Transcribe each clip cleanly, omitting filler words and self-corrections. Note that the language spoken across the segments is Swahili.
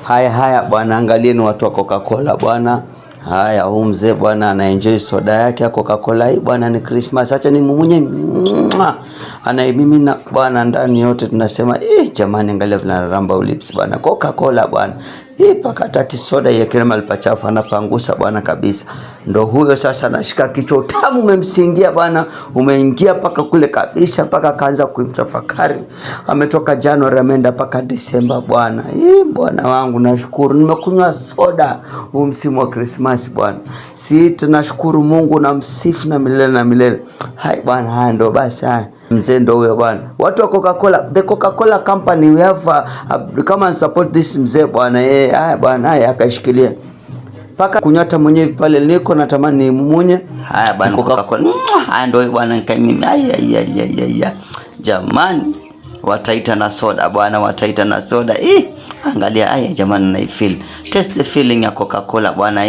Haya bwana, angalieni watu wa Coca-Cola bwana. Haya, huyu mzee bwana anaenjoy soda yake ya Coca-Cola hii bwana, ni Christmas. Acha ni mumunye anaimimina bwana ndani yote, tunasema jamani, angalia vile anaramba ulips bwana. Coca-Cola bwana, pakata kisoda ya kile malipachafu anapangusa bwana kabisa. Ndo huyo sasa anashika kichwa, utamu umemsingia bwana, umeingia paka kule kabisa, paka kaanza kumtafakari. Ametoka January ameenda paka December bwana. Bwana wangu nashukuru nimekunywa soda huu msimu wa Christmas bwana. Tunashukuru Mungu na msifu na milele na milele. Hai bwana, haya ndo basi haya. Mzee ndo huyo bwana. Watu wa Coca-Cola, the Coca-Cola company, we have come and support this mzee bwana. Haya bwana, haya akashikilia paka kunyata mwenyewe pale niko natamani mumunye. Haya bwana, Coca-Cola. Haya ndo bwana, mimi jamani, wataita na soda bwana, wataita na soda. Angalia haya jamani, na feel test the feeling ya Coca-Cola bwana.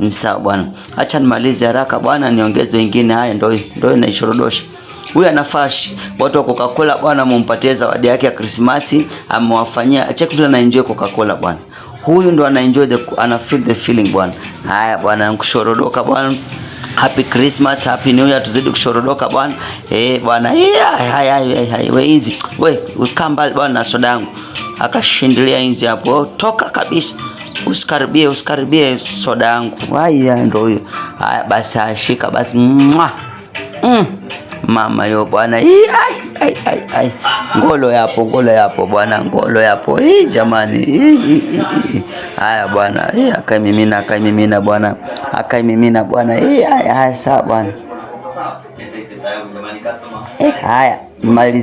Ni sawa bwana, acha nimalize haraka bwana, niongeze wengine. Haya ndo inaishorodosha. Huyu anafashi watu wa Coca-Cola bwana, mumpatie zawadi yake ya Christmas, amewafanyia check vile na enjoy Coca-Cola bwana. Huyu ndo ana enjoy ana feel the feeling bwana. Haya bwana, kushorodoka bwana. Happy Christmas, happy New Year, tuzidi kushorodoka bwana. Bwana, haya we easy. We kamba bwana na soda yangu. Akashindilia inzi hapo. Toka kabisa. Usikaribie soda yangu. Haya ndo huyo. Haya basi ashika basi. Mama yo bwana. Ngolo yapo bwana, ngolo yapo. Jamani. Haya bwana. Akaimimina bwana. Haya sawa bwana. Haya malizie.